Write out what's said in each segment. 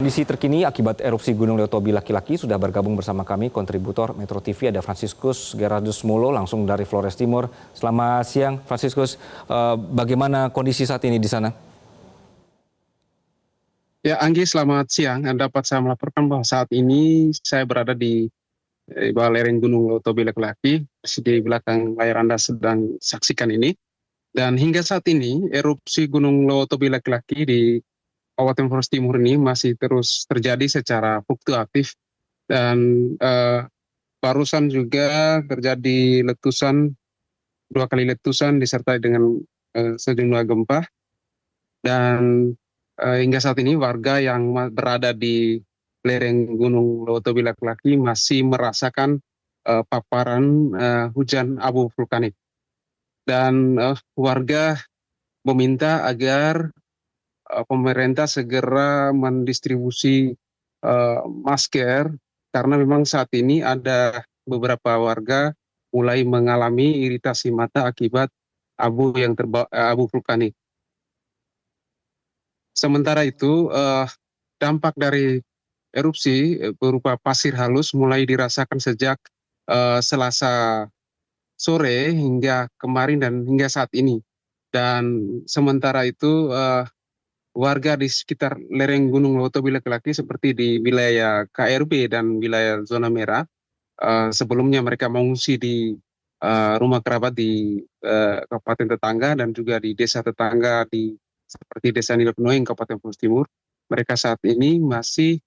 Kondisi terkini akibat erupsi Gunung Leutobi Laki-Laki sudah bergabung bersama kami kontributor Metro TV ada Franciscus Gerardus Molo langsung dari Flores Timur. Selamat siang Franciscus, bagaimana kondisi saat ini di sana? Ya, Anggi, selamat siang. Dapat saya melaporkan bahwa saat ini saya berada di bawah lereng Gunung Leutobi Laki-Laki, di belakang layar Anda sedang saksikan ini. Dan hingga saat ini, erupsi Gunung Leutobi Laki-Laki di Kabupaten Flores Timur ini masih terus terjadi secara fluktuatif. Dan barusan juga terjadi letusan, 2 kali letusan disertai dengan sejumlah gempa. Dan hingga saat ini warga yang berada di lereng Gunung Leutobi Laki-Laki masih merasakan paparan hujan abu vulkanik. Dan warga meminta agar pemerintah segera mendistribusi masker karena memang saat ini ada beberapa warga mulai mengalami iritasi mata akibat abu vulkanik. Sementara itu dampak dari erupsi berupa pasir halus mulai dirasakan sejak Selasa sore hingga kemarin dan hingga saat ini. Dan sementara itu warga di sekitar lereng Gunung Leutobi Laki-Laki seperti di wilayah KRB dan wilayah zona merah, sebelumnya mereka mengungsi di rumah kerabat di kabupaten tetangga dan juga di desa tetangga seperti Desa Nilepnoing, Kabupaten Flores Timur. Mereka saat ini masih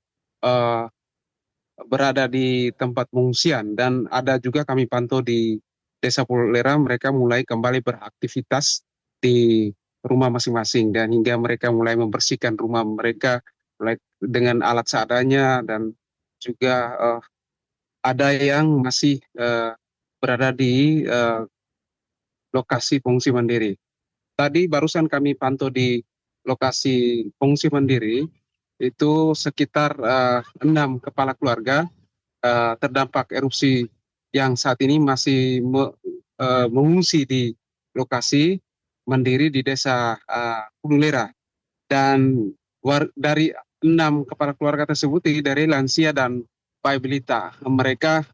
berada di tempat pengungsian dan ada juga kami pantau di Desa Pulera, mereka mulai kembali beraktivitas di rumah masing-masing dan hingga mereka mulai membersihkan rumah mereka mulai dengan alat seadanya dan juga ada yang masih berada di lokasi pengungsi mandiri. Tadi barusan kami pantau di lokasi pengungsi mandiri itu sekitar 6 kepala keluarga terdampak erupsi yang saat ini masih mengungsi di lokasi mandiri di desa Pululera. Dan dari 6 kepala keluarga tersebut dari lansia dan bayi balita, mereka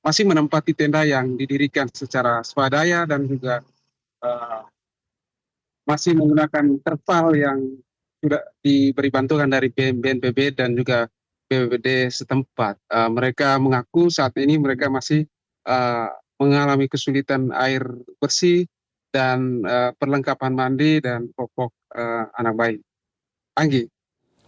masih menempati tenda yang didirikan secara swadaya dan juga masih menggunakan terpal yang sudah diberi bantuan dari BNPB dan juga BPBD setempat. Mereka mengaku saat ini mereka masih mengalami kesulitan air bersih dan perlengkapan mandi dan popok anak bayi. Anggi.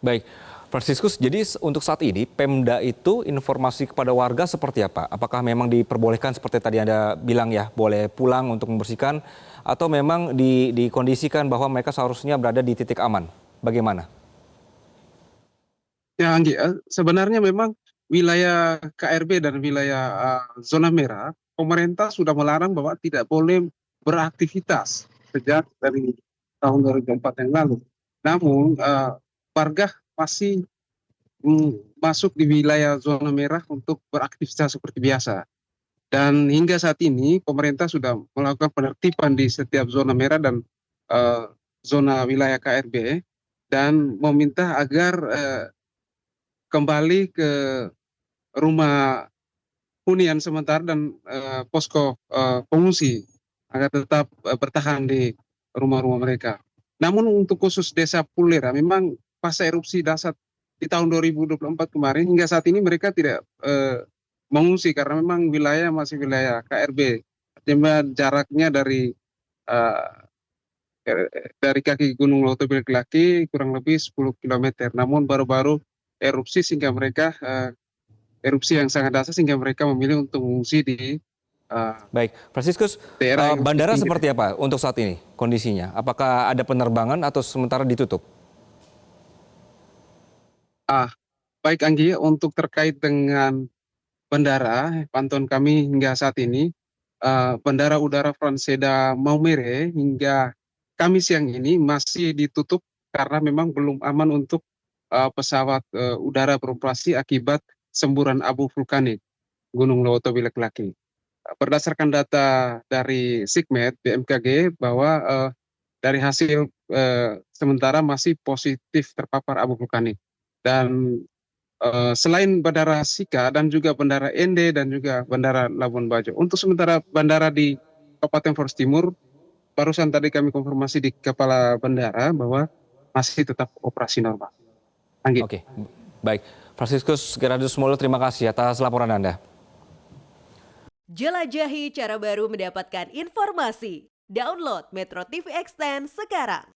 Baik, Franciscus, jadi untuk saat ini Pemda itu informasi kepada warga seperti apa? Apakah memang diperbolehkan seperti tadi Anda bilang ya, boleh pulang untuk membersihkan atau memang dikondisikan bahwa mereka seharusnya berada di titik aman? Bagaimana? Ya, Anggi, sebenarnya memang wilayah KRB dan wilayah zona merah, pemerintah sudah melarang bahwa tidak boleh beraktivitas sejak dari tahun 2004 yang lalu. Namun warga masih masuk di wilayah zona merah untuk beraktivitas seperti biasa. Dan hingga saat ini pemerintah sudah melakukan penertiban di setiap zona merah dan zona wilayah KRB dan meminta agar kembali ke rumah hunian sementara dan posko pengungsi agar tetap bertahan di rumah-rumah mereka. Namun untuk khusus desa Pulera, memang pasca erupsi dahsyat di tahun 2024 kemarin hingga saat ini mereka tidak mengungsi karena memang wilayah masih wilayah KRB. Artinya jaraknya uh, dari kaki Gunung Leutobi Laki-Laki kurang lebih 10 km. Namun baru-baru erupsi sehingga mereka erupsi yang sangat dahsyat sehingga mereka memilih untuk mengungsi di Baik, Franciscus, daerah yang lebih bandara tinggi. seperti apa untuk saat ini kondisinya? Apakah ada penerbangan atau sementara ditutup? Baik Anggi, untuk terkait dengan bandara, pantauan kami hingga saat ini, Bandara Udara Franseda Maumere hingga Kamis siang ini masih ditutup karena memang belum aman untuk pesawat udara beroperasi akibat semburan abu vulkanik Gunung Leutobi Laki-Laki. Berdasarkan data dari SIGMED BMKG bahwa dari hasil sementara masih positif terpapar abu vulkanik. Dan selain Bandara Sika dan juga Bandara Ende dan juga Bandara Labuan Bajo. Untuk sementara bandara di Kabupaten Flores Timur, barusan tadi kami konfirmasi di Kepala Bandara bahwa masih tetap operasi normal. Anggit. Oke, baik. Franciscus Gerardus Molo, terima kasih atas laporan Anda. Jelajahi cara baru mendapatkan informasi. Download Metro TV Extend sekarang.